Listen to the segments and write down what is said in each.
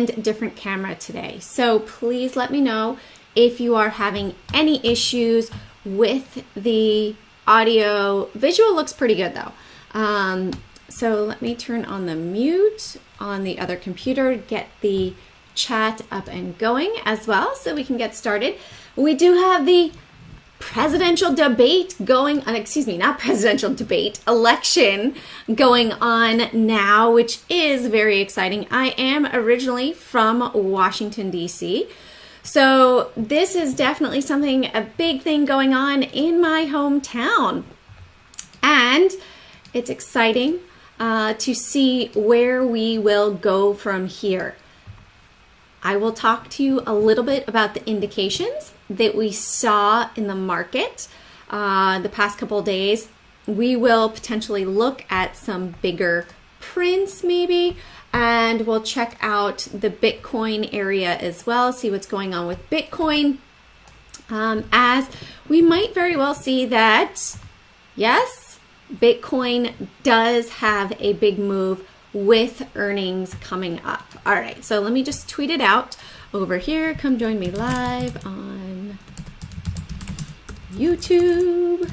and different camera today. So please let me know if you are having any issues with the audio. Visual looks pretty good though. So let me turn on the mute on the other computer, get the chat up and going as well so we can get started. We do have the presidential debate going on, not presidential debate, election going on now, which is very exciting. I am originally from Washington, D.C., so this is definitely a big thing going on in my hometown. And it's exciting to see where we will go from here. I will talk to you a little bit about the indications that we saw in the market the past couple of days. We will potentially look at some bigger prints maybe, and we'll check out the Bitcoin area as well, see what's going on with Bitcoin, as we might very well see that, yes, Bitcoin does have a big move with earnings coming up. All right, so let me just tweet it out over here. Come join me live on YouTube.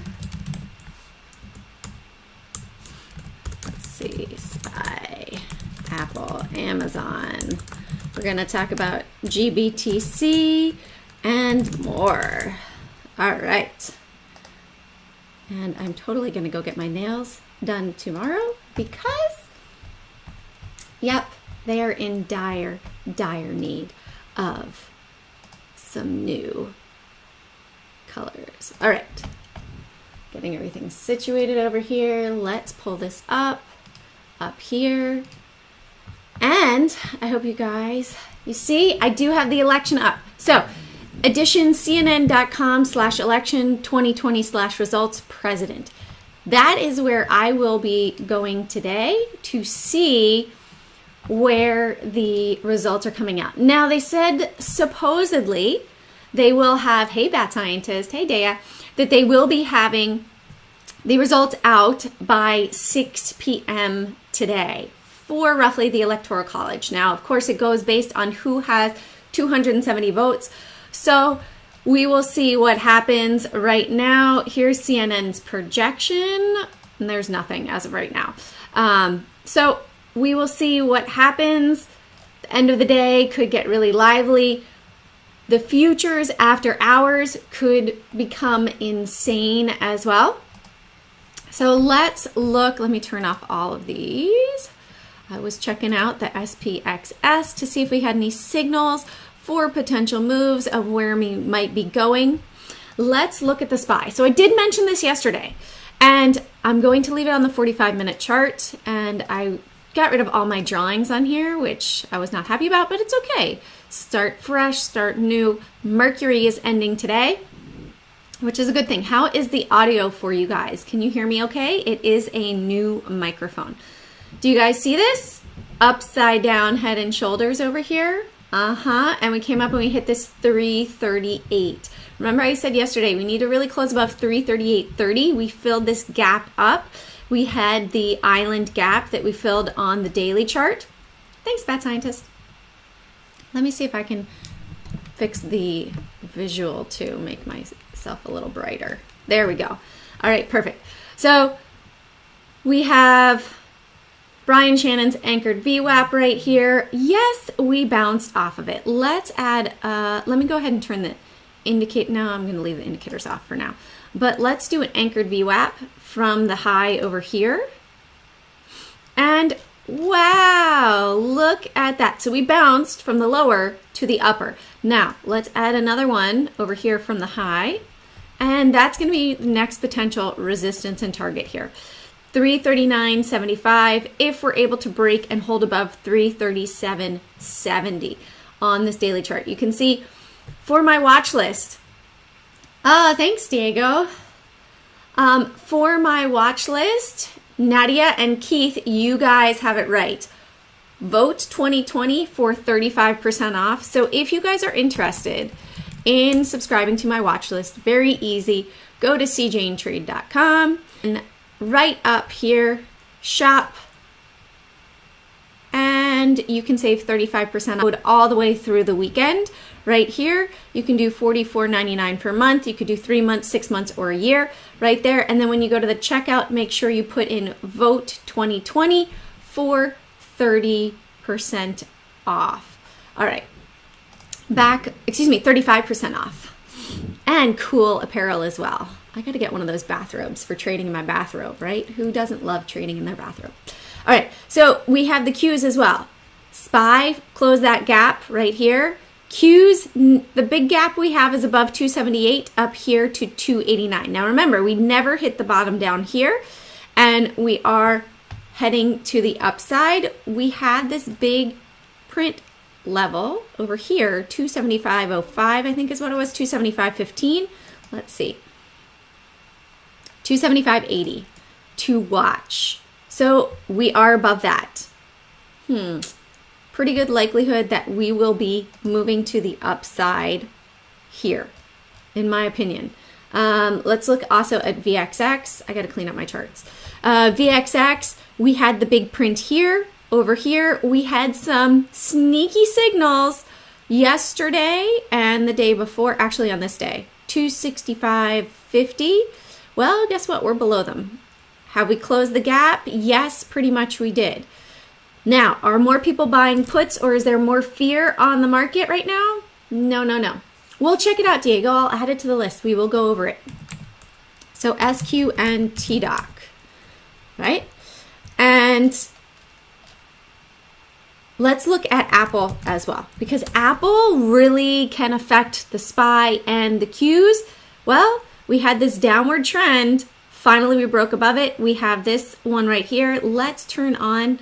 Let's see, SPY, Apple, Amazon. We're gonna talk about GBTC and more. All right. And I'm totally gonna go get my nails done tomorrow because, yep, they are in dire need of some new colors. All right, getting everything situated over here. Let's pull this up here. And I hope you guys, you see, I do have the election up. So edition cnn.com/election 2020/results president. That is where I will be going today to see where the results are coming out. Now, they said supposedly they will have, hey bat scientist, hey Dea, that they will be having the results out by 6 p.m. today for roughly the Electoral College. Now, of course, it goes based on who has 270 votes. So we will see what happens. Right now, here's CNN's projection, and there's nothing as of right now. So we will see what happens. The end of the day could get really lively. The futures after hours could become insane as well. So let's look. Let me turn off all of these. I was checking out the SPXS to see if we had any signals for potential moves of where we might be going. Let's look at the SPY. So I did mention this yesterday, and I'm going to leave it on the 45-minute chart, and I got rid of all my drawings on here, which I was not happy about, but it's okay. Start fresh, start new. Mercury is ending today, which is a good thing. How is the audio for you guys? Can you hear me okay? It is a new microphone. Do you guys see this? Upside down head and shoulders over here. And we came up and we hit this 338. Remember I said yesterday, we need to really close above 338.30. We filled this gap up. We had the island gap that we filled on the daily chart. Thanks, Bat Scientist. Let me see if I can fix the visual to make myself a little brighter. There we go. All right, perfect. So we have Brian Shannon's anchored VWAP right here. Yes, we bounced off of it. Let's add, let me go ahead and turn the indicator. No, I'm going to leave the indicators off for now. But let's do an anchored VWAP from the high over here. And wow, look at that. So we bounced from the lower to the upper. Now, let's add another one over here from the high. And that's going to be the next potential resistance and target here. 339.75 if we're able to break and hold above 337.70 on this daily chart. You can see for my watch list. Thanks, Diego. For my watch list, Nadia and Keith, you guys have it right. Vote 2020 for 35% off. So if you guys are interested in subscribing to my watch list, very easy. Go to cjanetrade.com and right up here, shop, and and you can save 35% all the way through the weekend. Right here, you can do $44.99 per month. You could do 3 months, 6 months, or a year right there. And then when you go to the checkout, make sure you put in vote 2020 for 30% off. All right, 35% off. And cool apparel as well. I got to get one of those bathrobes for trading in my bathrobe, right? Who doesn't love trading in their bathrobe? All right, so we have the Qs as well. SPY, close that gap right here. Qs, the big gap we have is above 278 up here to 289. Now remember, we never hit the bottom down here, and we are heading to the upside. We had this big print level over here, 275.05, I think is what it was, 275.15. Let's see, 275.80 to watch. So we are above that. Pretty good likelihood that we will be moving to the upside here, in my opinion. Let's look also at VXX. I got to clean up my charts. VXX, we had the big print here. Over here, we had some sneaky signals yesterday and the day before, actually on this day, 265.50. Well, guess what? We're below them. Have we closed the gap? Yes, pretty much we did. Now, are more people buying puts, or is there more fear on the market right now? No. We'll check it out, Diego. I'll add it to the list. We will go over it. So SQ and TDOC, right? And let's look at Apple as well, because Apple really can affect the SPY and the Qs. Well, we had this downward trend. Finally, we broke above it. We have this one right here. Let's turn on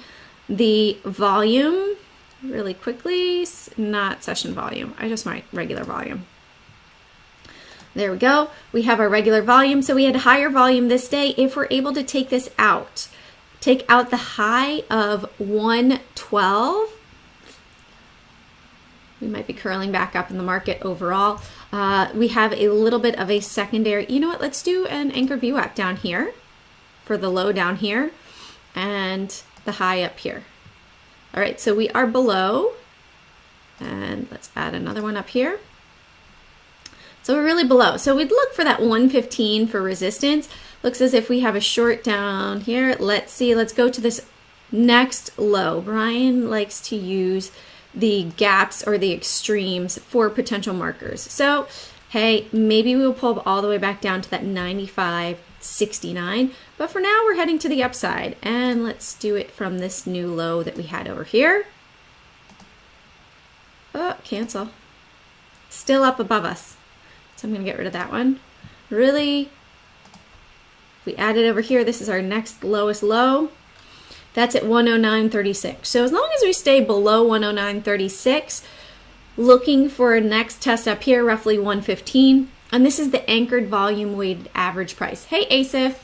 the volume really quickly. Not session volume. I just want regular volume. There we go. We have our regular volume. So we had higher volume this day. If we're able to take this out, take out the high of 112, we might be curling back up in the market overall. We have a little bit of a secondary. You know what? Let's do an anchor VWAP down here for the low down here and the high up here. All right, so we are below, and let's add another one up here. So we're really below. So we'd look for that 115 for resistance. Looks as if we have a short down here. Let's see, let's go to this next low. Brian likes to use the gaps or the extremes for potential markers. So, hey, maybe we'll pull all the way back down to that 95.69. But for now, we're heading to the upside. And let's do it from this new low that we had over here. Oh, cancel. Still up above us. So I'm going to get rid of that one. Really, if we add it over here, this is our next lowest low. That's at 109.36. So as long as we stay below 109.36, looking for a next test up here, roughly 115. And this is the anchored volume weighted average price. Hey, Asif,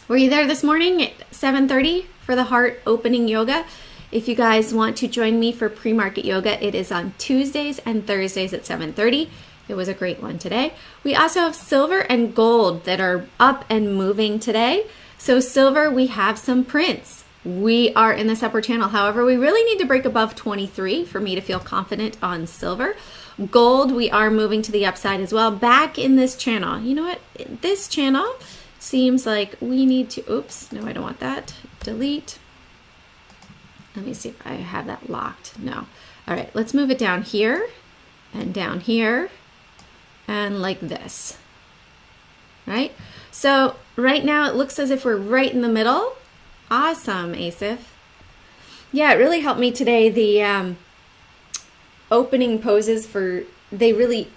were you there this morning at 7:30 for the heart opening yoga? If you guys want to join me for pre-market yoga, it is on Tuesdays and Thursdays at 7:30. It was a great one today. We also have silver and gold that are up and moving today. So silver, we have some prints. We are in this upper channel. However, we really need to break above 23 for me to feel confident on silver. Gold, we are moving to the upside as well. Back in this channel. You know what? This channel seems like we need to, oops, no, I don't want that. Delete. Let me see if I have that locked. No. All right, let's move it down here and down here and like this. Right? So right now it looks as if we're right in the middle. Awesome, Asif. Yeah, it really helped me today. The opening poses they really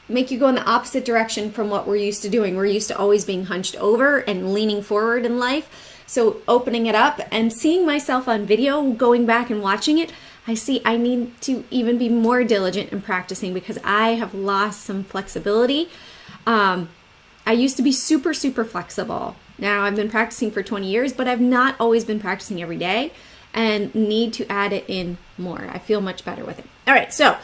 make you go in the opposite direction from what we're used to doing. We're used to always being hunched over and leaning forward in life. So opening it up and seeing myself on video, going back and watching it, I see I need to even be more diligent in practicing because I have lost some flexibility. I used to be super, super flexible. Now I've been practicing for 20 years, but I've not always been practicing every day and need to add it in more. I feel much better with it. All right, so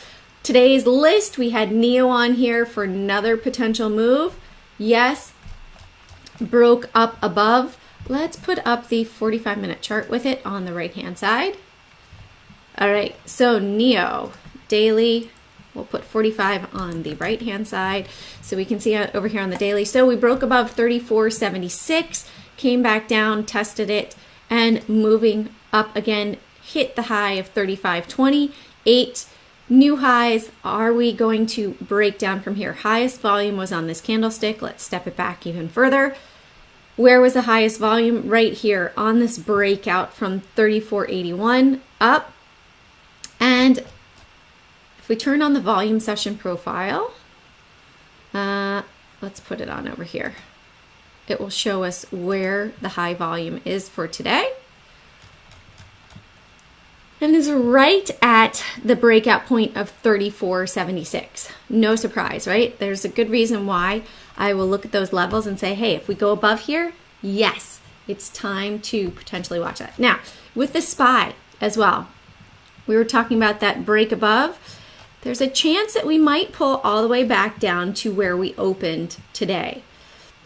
today's list, we had NEO on here for another potential move. Yes, broke up above. Let's put up the 45-minute chart with it on the right-hand side. All right, so NEO daily, we'll put 45 on the right hand side so we can see over here on the daily. So we broke above 34.76, came back down, tested it, and moving up again, hit the high of 35.28. New highs. Are we going to break down from here? Highest volume was on this candlestick. Let's step it back even further. Where was the highest volume? Right here on this breakout from 34.81 up. And if we turn on the volume session profile, let's put it on over here. It will show us where the high volume is for today. And it's right at the breakout point of 34.76. No surprise, right? There's a good reason why I will look at those levels and say, hey, if we go above here, yes, it's time to potentially watch that. Now, with the SPY as well, we were talking about that break above. There's a chance that we might pull all the way back down to where we opened today.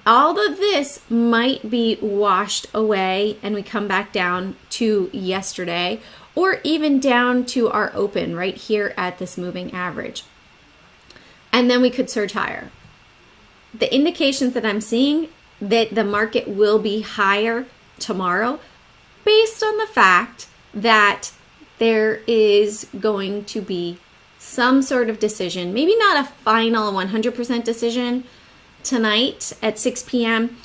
All of this might be washed away and we come back down to yesterday, or even down to our open right here at this moving average. And then we could surge higher. The indications that I'm seeing that the market will be higher tomorrow based on the fact that there is going to be some sort of decision, maybe not a final 100% decision tonight at 6 p.m.,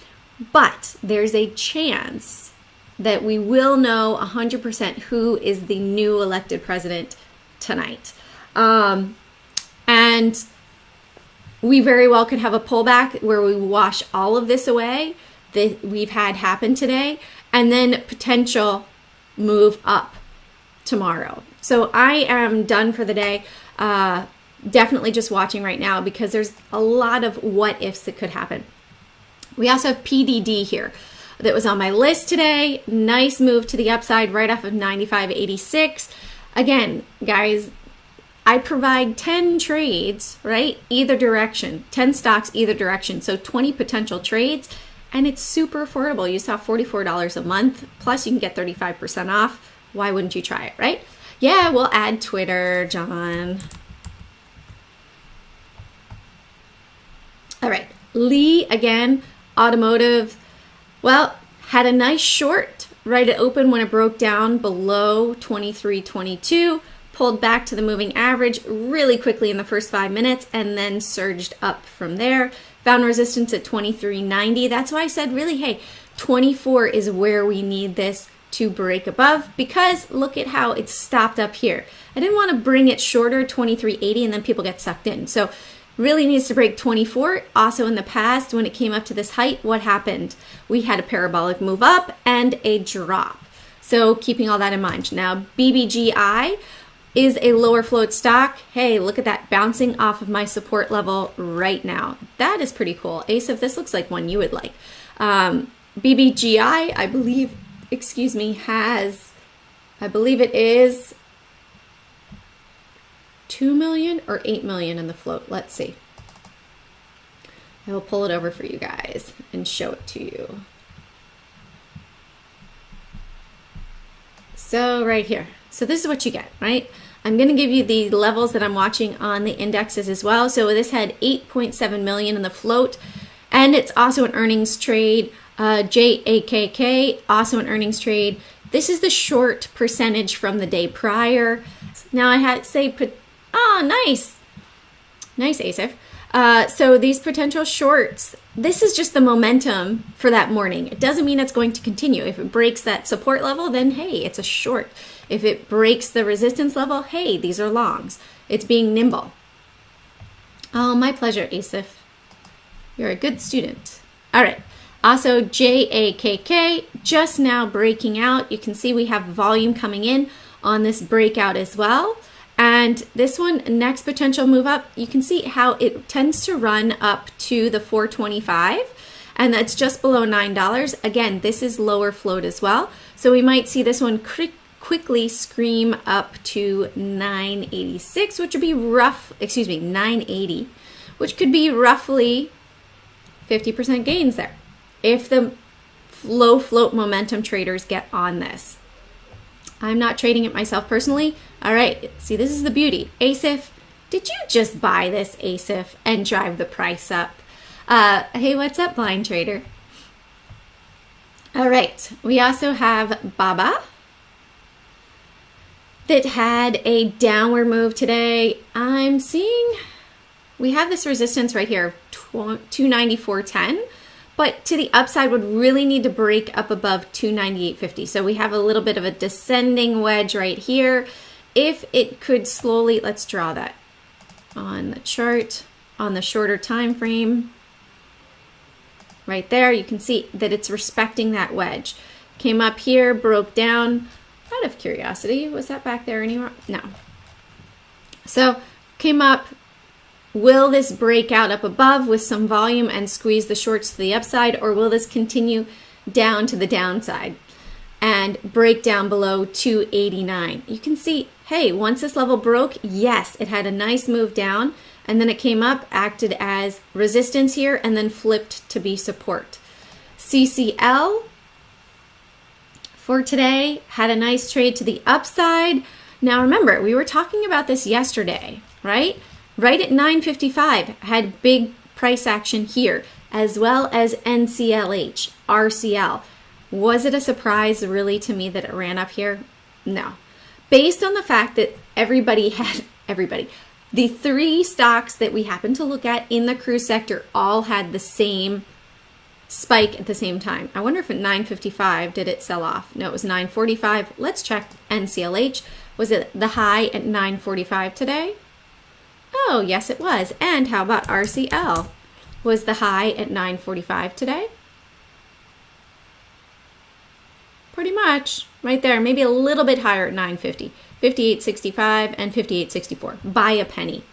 but there's a chance that we will know 100% who is the new elected president tonight. And we very well could have a pullback where we wash all of this away that we've had happen today, and then potential move up tomorrow. So I am done for the day. Definitely just watching right now because there's a lot of what ifs that could happen. We also have PDD here. That was on my list today. Nice move to the upside right off of 95.86. Again, guys, I provide 10 trades, right? Either direction, 10 stocks, either direction. So 20 potential trades, and it's super affordable. You saw $44 a month, plus you can get 35% off. Why wouldn't you try it, right? Yeah, we'll add Twitter, John. All right, Lee, again, automotive. Well, had a nice short right at open when it broke down below 23.22, pulled back to the moving average really quickly in the first 5 minutes, and then surged up from there. Found resistance at 23.90. That's why I said really, hey, 24 is where we need this to break above, because look at how it's stopped up here. I didn't want to bring it shorter, 23.80, and then people get sucked in. So really needs to break 24. Also in the past, when it came up to this height, what happened? We had a parabolic move up and a drop. So keeping all that in mind. Now, BBGI is a lower float stock. Hey, look at that bouncing off of my support level right now. That is pretty cool. Asif, this looks like one you would like. BBGI, I believe, has, I believe it is 2 million or 8 million in the float. Let's see. I will pull it over for you guys and show it to you. So right here. So this is what you get, right? I'm going to give you the levels that I'm watching on the indexes as well. So this had 8.7 million in the float, and it's also an earnings trade. JAKK, also an earnings trade. This is the short percentage from the day prior. Now I had to say, nice, Asif. So these potential shorts, this is just the momentum for that morning. It doesn't mean it's going to continue. If it breaks that support level, then hey, it's a short. If it breaks the resistance level, hey, these are longs. It's being nimble. Oh, my pleasure, Asif. You're a good student. All right. Also, JAKK, just now breaking out. You can see we have volume coming in on this breakout as well. And this one, next potential move up, you can see how it tends to run up to the 425, and that's just below $9. Again, this is lower float as well. So we might see this one quickly scream up to 986, which would be 980, which could be roughly 50% gains there if the low float momentum traders get on this. I'm not trading it myself personally. All right, see, this is the beauty. ASIF, did you just buy this ASIF and drive the price up? Hey, what's up, blind trader? All right, we also have BABA that had a downward move today. I'm seeing we have this resistance right here, 294.10, but to the upside would really need to break up above 298.50. So we have a little bit of a descending wedge right here. If it could slowly, let's draw that on the chart on the shorter time frame. Right there, you can see that it's respecting that wedge. Came up here, broke down. Out of curiosity, was that back there anywhere? No. So came up. Will this break out up above with some volume and squeeze the shorts to the upside, or will this continue down to the downside and break down below 289? You can see, hey, once this level broke, yes, it had a nice move down, and then it came up, acted as resistance here, and then flipped to be support. CCL for today had a nice trade to the upside. Now remember, we were talking about this yesterday, right? Right at 9.55, had big price action here, as well as NCLH, RCL. Was it a surprise really to me that it ran up here? No. Based on the fact that the three stocks that we happen to look at in the cruise sector all had the same spike at the same time. I wonder if at 9.55 did it sell off? No, it was 9.45. Let's check NCLH. Was it the high at 9.45 today? Oh, yes, it was. And how about RCL? Was the high at 9.45 today? Pretty much right there, maybe a little bit higher at 9.50, 58.65 and 58.64 by a penny.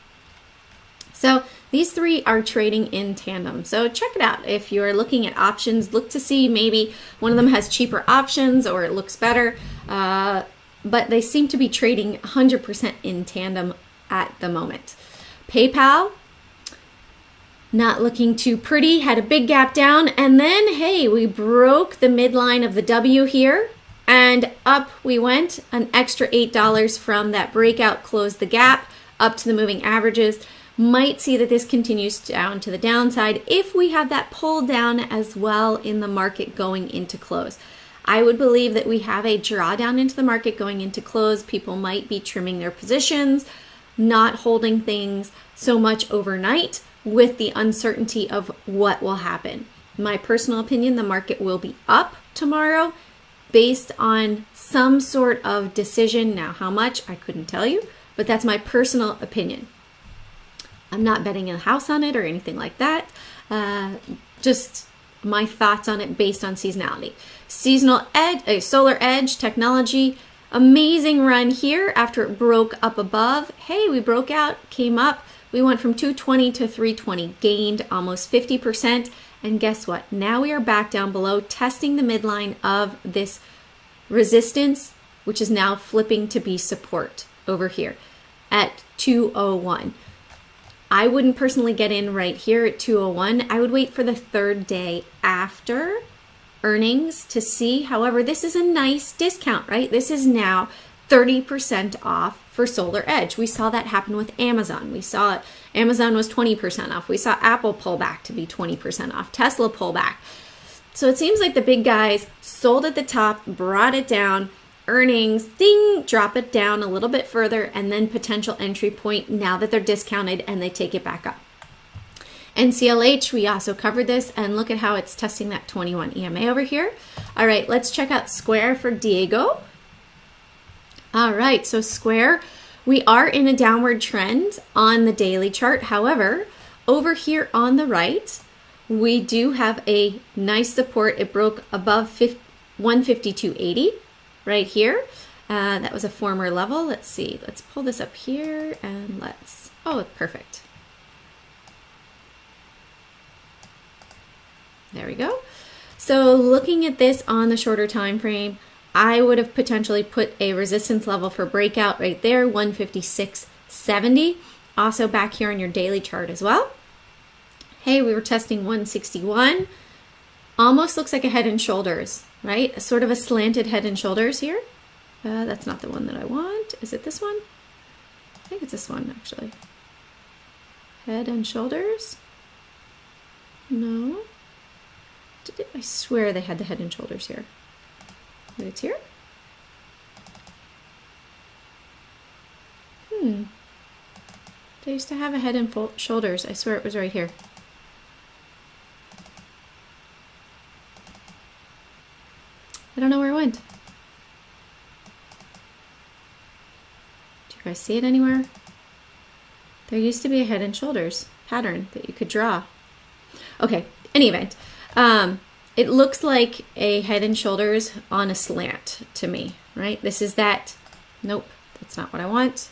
So these three are trading in tandem. So check it out. If you're looking at options, look to see maybe one of them has cheaper options or it looks better, but they seem to be trading 100% in tandem at the moment. PayPal, not looking too pretty, had a big gap down, and then, hey, we broke the midline of the W here, and up we went, an extra $8 from that breakout, closed the gap, up to the moving averages. Might see that this continues down to the downside if we have that pull down as well in the market going into close. I would believe that we have a drawdown into the market going into close. People might be trimming their positions, not holding things so much overnight with the uncertainty of what will happen. My personal opinion, the market will be up tomorrow based on some sort of decision. Now, how much, I couldn't tell you, but that's my personal opinion. I'm not betting a house on it or anything like that. Just my thoughts on it based on seasonality. Seasonal edge, solar edge technology, amazing run here after it broke up above. Hey, we broke out, came up. We went from 220 to 320, gained almost 50%. And guess what? Now we are back down below, testing the midline of this resistance, which is now flipping to be support over here at 201. I wouldn't personally get in right here at 201. I would wait for the third day after earnings to see. However, this is a nice discount, right? This is now 30% off for Solar Edge. We saw that happen with Amazon. We saw Amazon was 20% off. We saw Apple pull back to be 20% off. Tesla pull back. So it seems like the big guys sold at the top, brought it down, earnings, ding, drop it down a little bit further, and then potential entry point now that they're discounted and they take it back up. NCLH, we also covered this, and look at how it's testing that 21 EMA over here. All right, let's check out Square for Diego. All right, so Square, we are in a downward trend on the daily chart. However, over here on the right, we do have a nice support. It broke above 152.80 right here. That was a former level. Let's see. Let's pull this up here and let's, oh, perfect. There we go. So looking at this on the shorter time frame, I would have potentially put a resistance level for breakout right there, 156.70. Also back here on your daily chart as well. Hey, we were testing 161. Almost looks like a head and shoulders, right? Sort of a slanted head and shoulders here. That's not the one that I want. Is it this one? I think it's this one, actually. Head and shoulders. No. I swear they had the head and shoulders here. Maybe it's here? They used to have a head and shoulders. I swear it was right here. I don't know where it went. Do you guys see it anywhere? There used to be a head and shoulders pattern that you could draw. Okay, any event. It looks like a head and shoulders on a slant to me, right? This is that. Nope, that's not what I want.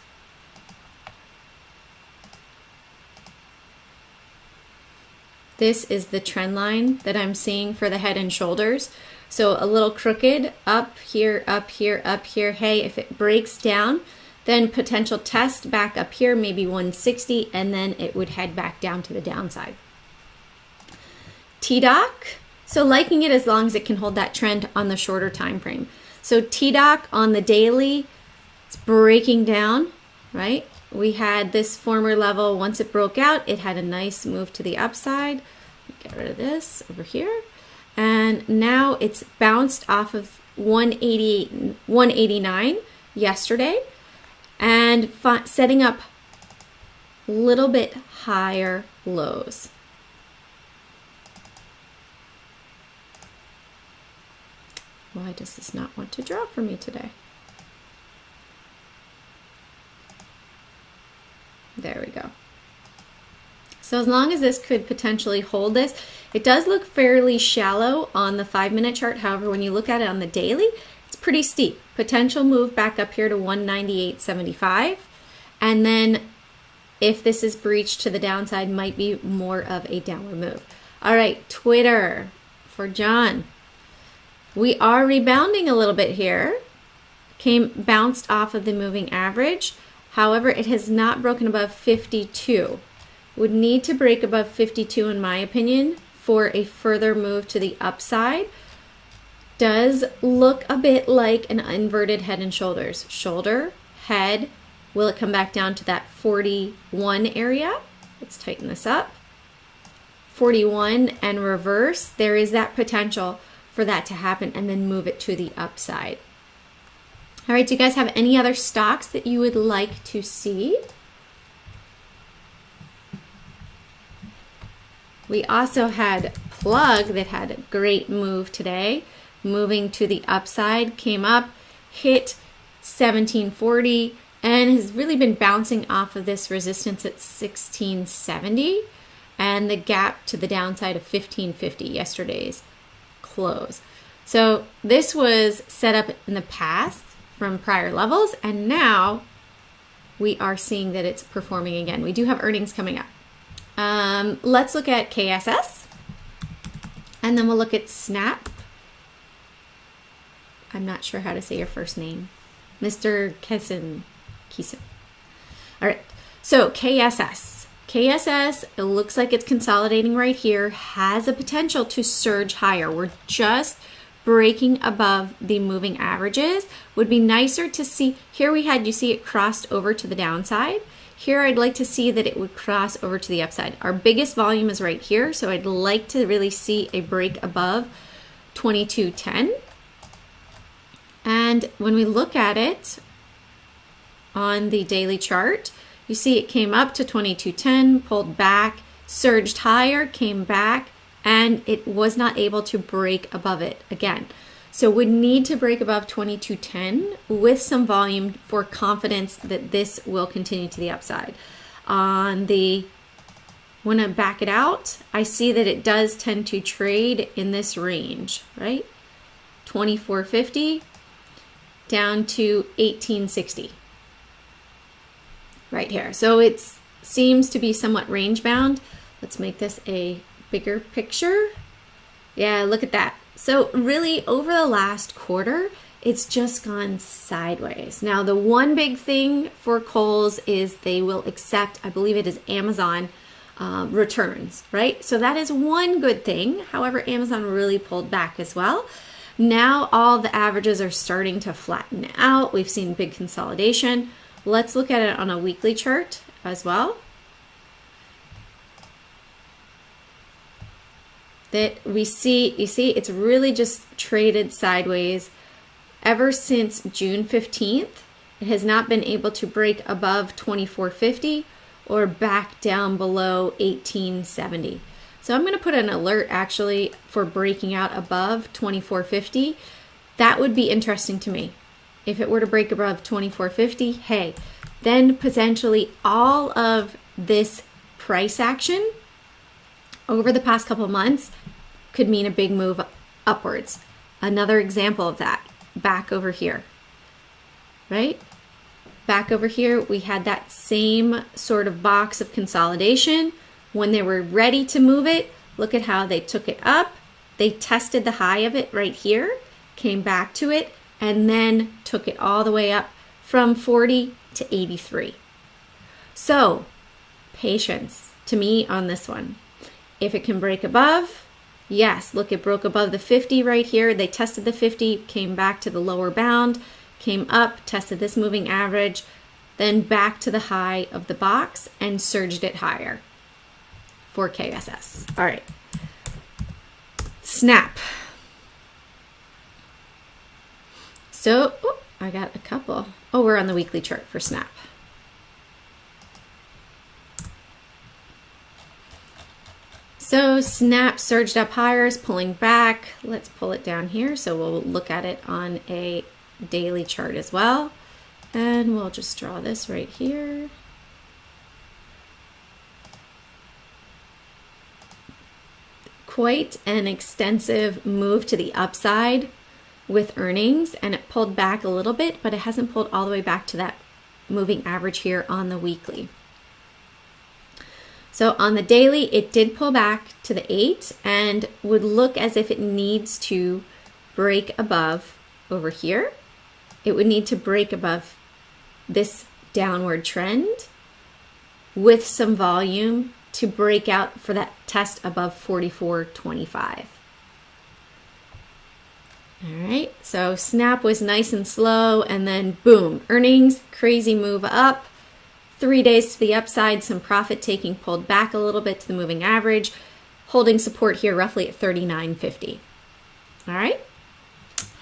This is the trend line that I'm seeing for the head and shoulders. So a little crooked, up here, up here, up here. Hey, if it breaks down, then potential test back up here, maybe 160, and then it would head back down to the downside. TDOC, so liking it as long as it can hold that trend on the shorter time frame. So TDOC on the daily, it's breaking down, right? We had this former level. Once it broke out, it had a nice move to the upside. Get rid of this over here. And now it's bounced off of 189 yesterday and setting up a little bit higher lows. Why does this not want to draw for me today? There we go. So as long as this could potentially hold this, it does look fairly shallow on the 5-minute chart. However, when you look at it on the daily, it's pretty steep. Potential move back up here to 198.75. And then if this is breached to the downside, might be more of a downward move. All right, Twitter for John. We are rebounding a little bit here. Bounced off of the moving average. However, it has not broken above 52. Would need to break above 52 in my opinion for a further move to the upside. Does look a bit like an inverted head and shoulders. Shoulder, head. Will it come back down to that 41 area? Let's tighten this up. 41 and reverse. There is that potential for that to happen and then move it to the upside. All right, do you guys have any other stocks that you would like to see? We also had Plug that had a great move today, moving to the upside, came up, hit 1740, and has really been bouncing off of this resistance at 1670 and the gap to the downside of 1550 yesterday's close. So this was set up in the past from prior levels, and now we are seeing that it's performing again. We do have earnings coming up. Let's look at KSS, and then we'll look at Snap. I'm not sure how to say your first name. Mr. Keeson. All right, so KSS. KSS, it looks like it's consolidating right here, has a potential to surge higher. We're just breaking above the moving averages. Would be nicer to see, here we had, you see it crossed over to the downside. Here I'd like to see that it would cross over to the upside. Our biggest volume is right here, so I'd like to really see a break above 2210. And when we look at it on the daily chart, you see it came up to 2210, pulled back, surged higher, came back, and it was not able to break above it again. So would need to break above 2210 with some volume for confidence that this will continue to the upside. On the, when I back it out, I see that it does tend to trade in this range, right? 2450 down to 1860. Right here. So it seems to be somewhat range bound. Let's make this a bigger picture. Yeah, look at that. So really over the last quarter, it's just gone sideways. Now the one big thing for Kohl's is they will accept, I believe it is Amazon returns, right? So that is one good thing. However, Amazon really pulled back as well. Now all the averages are starting to flatten out. We've seen big consolidation. Let's look at it on a weekly chart as well. That we see, you see, it's really just traded sideways ever since June 15th. It has not been able to break above 2450 or back down below 1870. So I'm going to put an alert actually for breaking out above 2450. That would be interesting to me. If it were to break above 2450, hey, then potentially all of this price action over the past couple of months could mean a big move upwards. Another example of that, back over here, right? Back over here, we had that same sort of box of consolidation. When they were ready to move it, look at how they took it up. They tested the high of it right here, came back to it, and then took it all the way up from 40 to 83. So, patience to me on this one. If it can break above, yes, look, it broke above the 50 right here. They tested the 50, came back to the lower bound, came up, tested this moving average, then back to the high of the box and surged it higher for KSS. All right. Snap. So, I got a couple. Oh, we're on the weekly chart for Snap. So Snap surged up higher, is pulling back. Let's pull it down here. So we'll look at it on a daily chart as well. And we'll just draw this right here. Quite an extensive move to the upside with earnings, and it pulled back a little bit, but it hasn't pulled all the way back to that moving average here on the weekly. So on the daily, it did pull back to the 8 and would look as if it needs to break above over here. It would need to break above this downward trend with some volume to break out for that test above 44.25. All right, so Snap was nice and slow, and then boom, earnings, crazy move up. 3 days to the upside, some profit taking, pulled back a little bit to the moving average, holding support here roughly at 39.50. All right,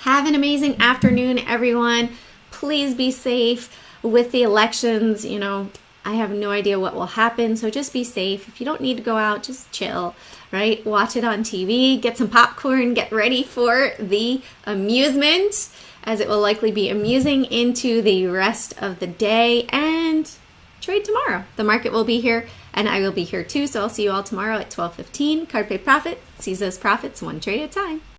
have an amazing afternoon, everyone. Please be safe with the elections. You know, I have no idea what will happen, so just be safe. If you don't need to go out, just chill, right? Watch it on TV, get some popcorn, get ready for the amusement, as it will likely be amusing into the rest of the day, and trade tomorrow. The market will be here, and I will be here too, so I'll see you all tomorrow at 12:15. Carpe Profit, seize those profits one trade at a time.